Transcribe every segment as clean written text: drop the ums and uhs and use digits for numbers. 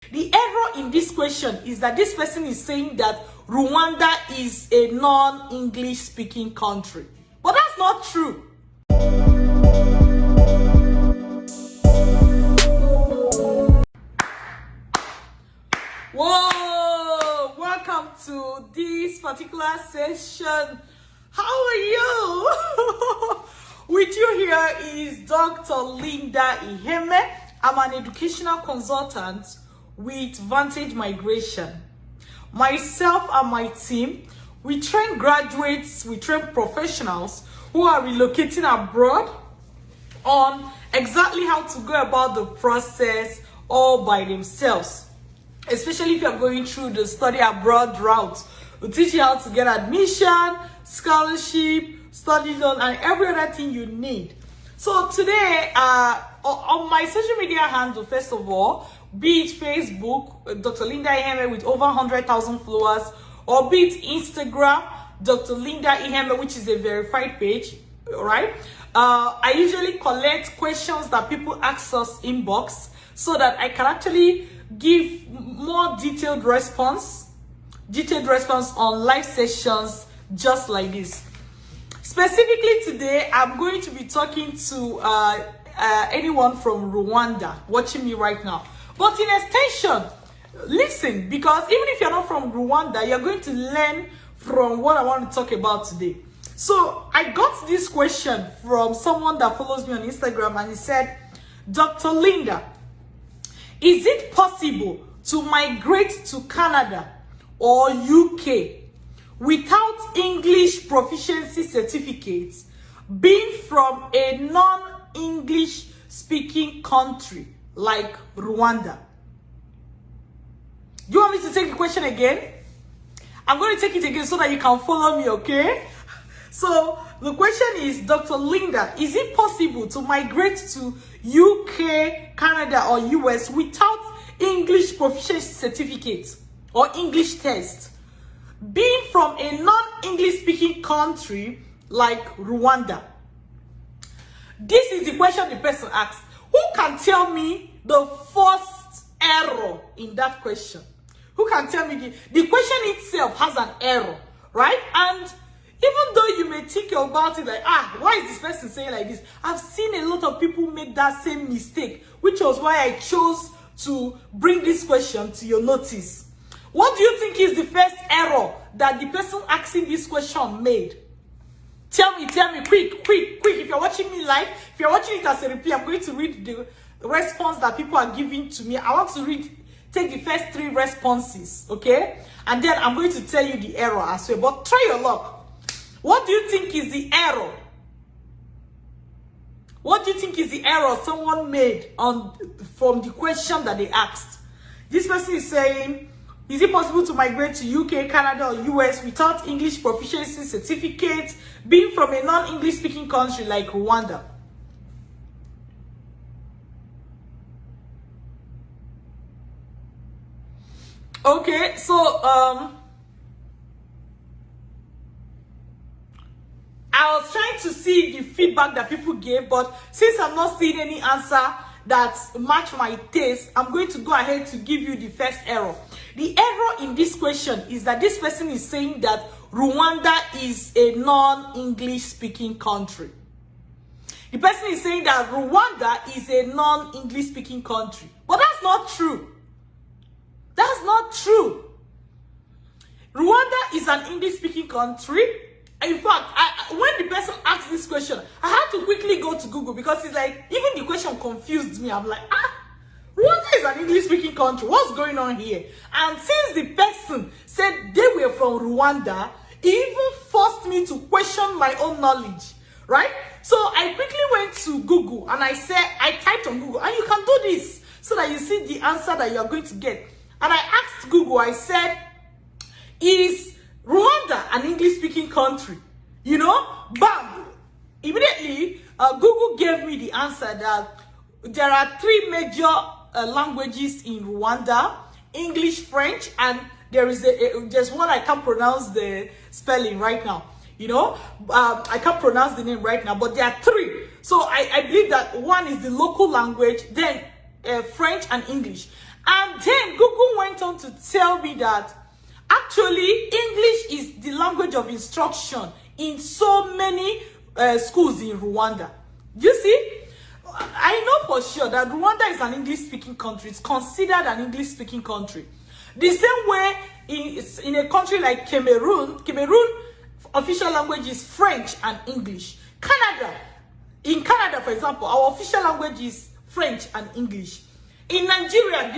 The error in this question is that this person is saying that Rwanda is a non-English speaking country. But that's not true. Whoa! Welcome to this particular session. How are you? With you here is Dr. Linda Iheme. I'm an educational consultant with Vantage Migration. Myself and my team, we train graduates, we train professionals who are relocating abroad on exactly how to go about the process all by themselves. Especially if you're going through the study abroad route. We'll teach you how to get admission, scholarship, study loan, and every other thing you need. So today, on my social media handle, first of all, be it Facebook, Dr. Linda Iheme with over 100,000 followers, or be it Instagram, Dr. Linda Iheme, which is a verified page, right? I usually collect questions that people ask us inbox so that I can actually give more detailed response on live sessions just like this. Specifically today, I'm going to be talking to anyone from Rwanda watching me right now. But in extension, listen, because even if you're not from Rwanda, you're going to learn from what I want to talk about today. So I got this question from someone that follows me on Instagram, and he said, Dr. Linda, is it possible to migrate to Canada or UK without English proficiency certificates, being from a non-English speaking country like Rwanda? Do you want me to take the question again? I'm going to take it again so that you can follow me, okay? So the question is, Dr. Linda, is it possible to migrate to UK, Canada, or US without English proficiency certificate or English test, being from a non-English speaking country like Rwanda? This is the question the person asked. Who can tell me the first error in that question? Who can tell me the question itself has an error, right? And even though you may think about it like, why is this person saying like this? I've seen a lot of people make that same mistake, which was why I chose to bring this question to your notice. What do you think is the first error that the person asking this question made? Tell me, quick. If you're watching me live, if you're watching it as a replay, I'm going to read the response that people are giving to me. I want to take the first 3 responses, okay? And then I'm going to tell you the error as well. But try your luck. What do you think is the error? What do you think is the error someone made from the question that they asked? This person is saying, is it possible to migrate to UK, Canada, or US without English proficiency certificate, being from a non-English speaking country like Rwanda? Okay, so I was trying to see the feedback that people gave, but since I'm not seeing any answer that match my taste, I'm going to go ahead to give you the first error. The error in this question is that this person is saying that Rwanda is a non-English speaking country. The person is saying that Rwanda is a non-English speaking country. But that's not true. That's not true. Rwanda is an English speaking country. In fact, when the person asked this question, I had to quickly go to Google because it's like, even the question confused me. I'm like, Rwanda is an English-speaking country. What's going on here? And since the person said they were from Rwanda, it even forced me to question my own knowledge, right? So I quickly went to Google and I typed on Google, and you can do this so that you see the answer that you're going to get. And I asked Google, I said, is Rwanda an English-speaking country? You know, bam! Immediately, Google gave me the answer that there are 3 major languages in Rwanda: English, French, and there's one I can't pronounce the spelling right now. You know, I can't pronounce the name right now, but there are 3. So I believe that one is the local language, then French and English. And then Google went on to tell me that actually English is the language of instruction in so many schools in Rwanda. You see, I know for sure that Rwanda is an English-speaking country. It's considered an English-speaking country. The same way in a country like Cameroon official language is French and English. In Canada, for example, our official language is French and English. In Nigeria,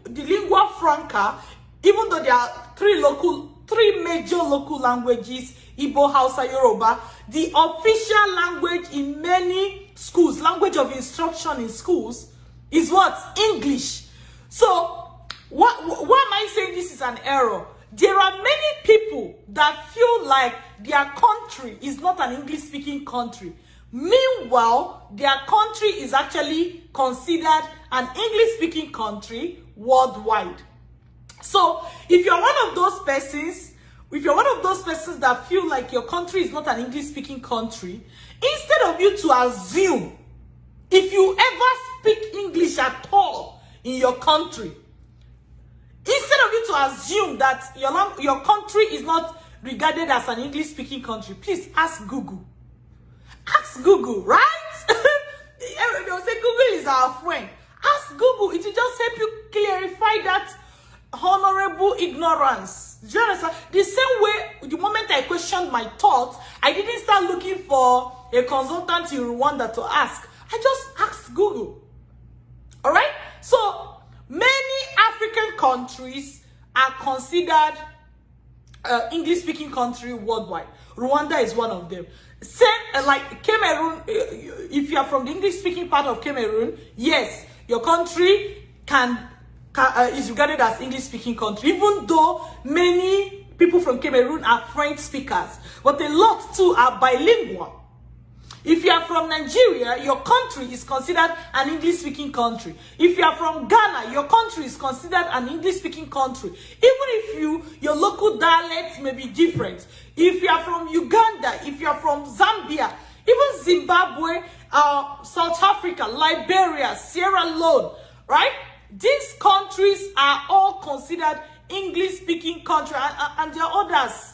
the lingua franca, even though there are three major local languages, Igbo, Hausa, Yoruba, the official language in many schools, language of instruction in schools, is what? English. So, why am I saying this is an error? There are many people that feel like their country is not an English-speaking country. Meanwhile, their country is actually considered an English-speaking country worldwide. So, if you're one of those persons, that feel like your country is not an English-speaking country, instead of you to assume, if you ever speak English at all in your country, instead of you to assume that your country is not regarded as an English-speaking country, please ask Google. Ask Google, right? They'll say Google is our friend. Ask Google. It will just help you clarify that honorable ignorance. Do you understand? The same way, the moment I questioned my thoughts, I didn't start looking for a consultant in Rwanda to ask. I just asked Google. All right? So, many African countries are considered English-speaking country worldwide. Rwanda is one of them. Same like Cameroon. If you are from the English-speaking part of Cameroon, yes, your country is regarded as English-speaking country, even though many people from Cameroon are French speakers, but a lot too are bilingual. If you are from Nigeria, your country is considered an English-speaking country. If you are from Ghana, your country is considered an English-speaking country. Even if your local dialect may be different. If you are from Uganda, if you are from Zambia, even Zimbabwe, South Africa, Liberia, Sierra Leone, right? These countries are all considered English-speaking country, and there are others.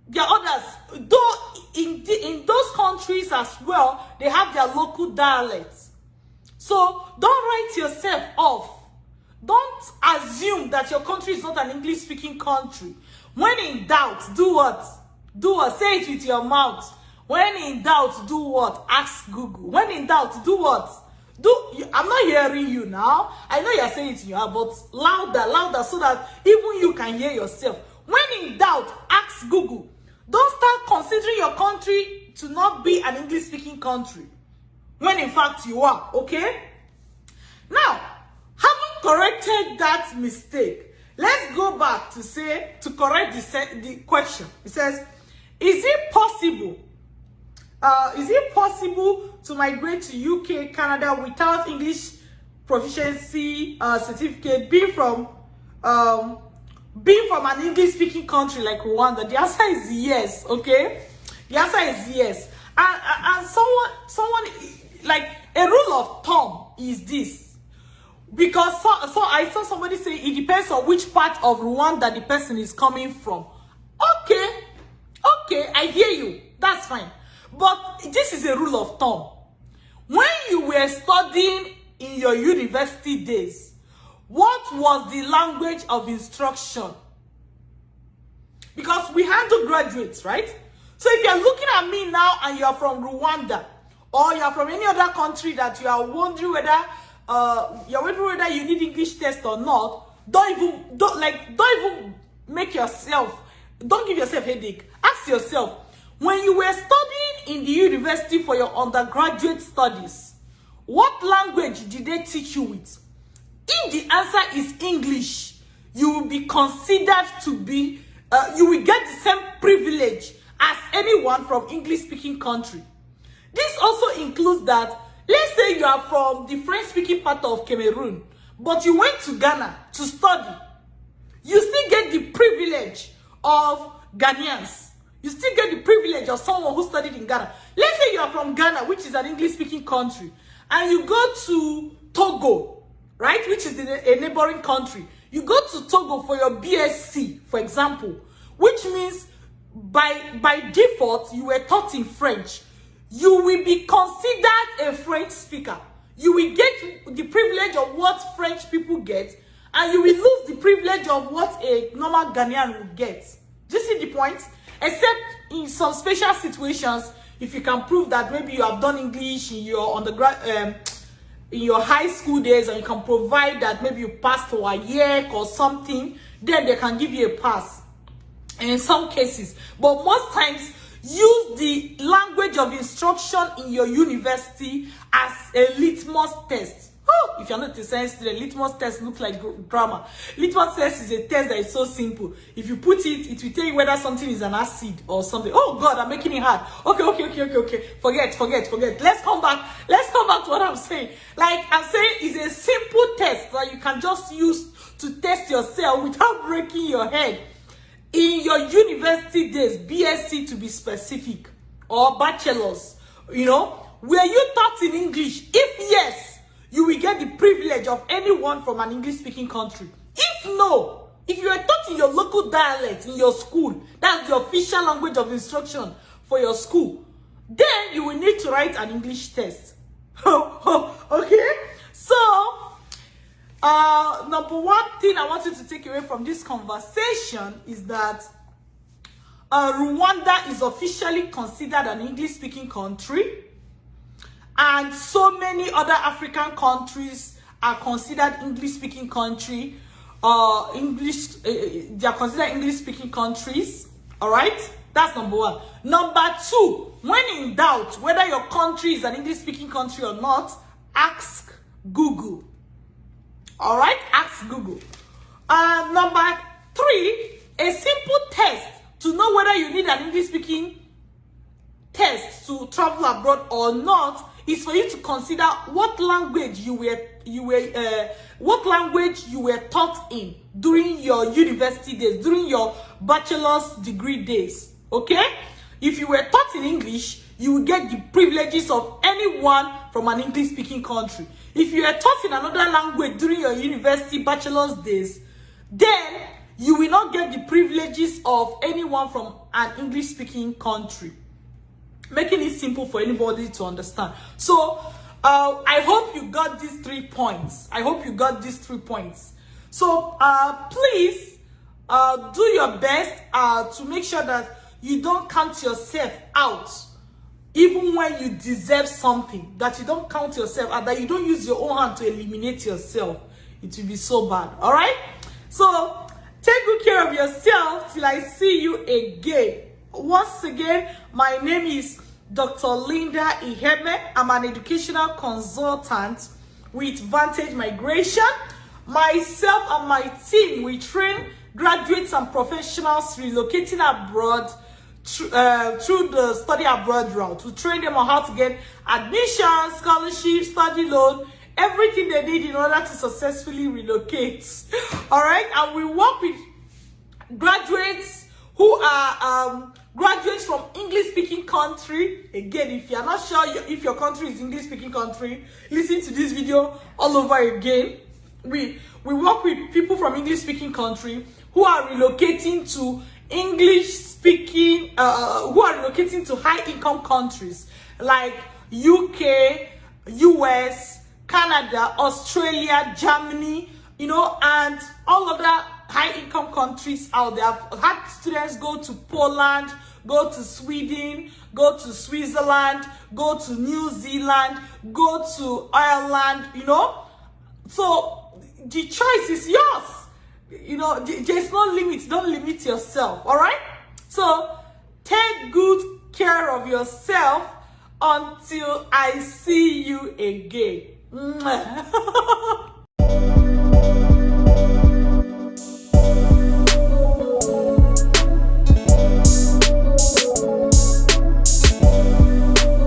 There are others, though in those countries as well, they have their local dialects. So don't write yourself off. Don't assume that your country is not an English-speaking country. When in doubt, do what? Do what? Say it with your mouth. When in doubt, do what? Ask Google. When in doubt, do what? I'm not hearing you now. I know you're saying it in your heart, but louder, so that even you can hear yourself. When in doubt, ask Google. Don't start considering your country to not be an English-speaking country, when in fact you are, okay? Now, having corrected that mistake, let's go back to correct the question. It says, is it possible to migrate to UK, Canada without English proficiency certificate, being from an English-speaking country like Rwanda? The answer is yes, okay? The answer is yes. And someone like a rule of thumb is this. Because so I saw somebody say it depends on which part of Rwanda the person is coming from. Okay, I hear you. That's fine. But this is a rule of thumb. When you were studying in your university days, what was the language of instruction? Because we handle graduates, right? So if you're looking at me now and you're from Rwanda, or you're from any other country that you are wondering whether you need English test or not, don't even don't give yourself headache. Ask yourself, when you were studying in the university for your undergraduate studies, what language did they teach you with? If the answer is English, you will be considered to be, you will get the same privilege as anyone from English-speaking country. This also includes that, let's say you are from the French-speaking part of Cameroon, but you went to Ghana to study. You still get the privilege of Ghanaians. You still get the privilege of someone who studied in Ghana. Let's say you are from Ghana, which is an English-speaking country, and you go to Togo, right? Which is a neighboring country. You go to Togo for your BSc, for example, which means by default, you were taught in French. You will be considered a French speaker. You will get the privilege of what French people get, and you will lose the privilege of what a normal Ghanaian will get. Do you see the point? Except in some special situations, if you can prove that maybe you have done English in your undergrad, in your high school days, and you can provide that maybe you passed for a year or something, then they can give you a pass in some cases. But most times, use the language of instruction in your university as a litmus test. Oh, if you're not a science student, litmus test looks like grammar. Litmus test is a test that is so simple. If you put it, it will tell you whether something is an acid or something. Oh God, I'm making it hard. Okay. Forget. Let's come back to what I'm saying. Like I'm saying, it's a simple test that you can just use to test yourself without breaking your head. In your university days, BSc to be specific, or bachelor's, were you taught in English? If yes, you will get the privilege of anyone from an English-speaking country. If no, if you are taught in your local dialect in your school, that's the official language of instruction for your school, then you will need to write an English test. Okay? So, number one thing I want you to take away from this conversation is that Rwanda is officially considered an English-speaking country, and so many other African countries are considered English-speaking country. They are considered English-speaking countries. All right, that's number one. Number two, when in doubt whether your country is an English-speaking country or not, ask Google. All right, ask Google. Number three, a simple test to know whether you need an English-speaking test to travel abroad or not is for you to consider what language you were taught in during your university days, during your bachelor's degree days. Okay, if you were taught in English, you will get the privileges of anyone from an English-speaking country. If you are taught in another language during your university bachelor's days, then you will not get the privileges of anyone from an English-speaking country. Making it simple for anybody to understand. So, I hope you got these 3 points. So, please do your best to make sure that you don't count yourself out. Even when you deserve something, that you don't count yourself and that you don't use your own hand to eliminate yourself. It will be so bad. All right? So, take good care of yourself till I see you again. Once again, my name is Dr. Linda Iheme. I'm an educational consultant with Vantage Migration. Myself and my team, we train graduates and professionals relocating abroad through the study abroad route. We train them on how to get admission, scholarship, study loan, everything they need in order to successfully relocate. All right, and we work with graduates who are graduates from English-speaking country. Again, if you're not sure if your country is English-speaking country, listen to this video all over again. We work with people from English-speaking country who are relocating to English-speaking, who are relocating to high-income countries like UK, US, Canada, Australia, Germany, and all other high-income countries out there. I've had students go to Poland, go to Sweden, go to Switzerland, go to New Zealand, go to Ireland, So the choice is yours. There's no limit. Don't limit yourself, all right? So take good care of yourself until I see you again.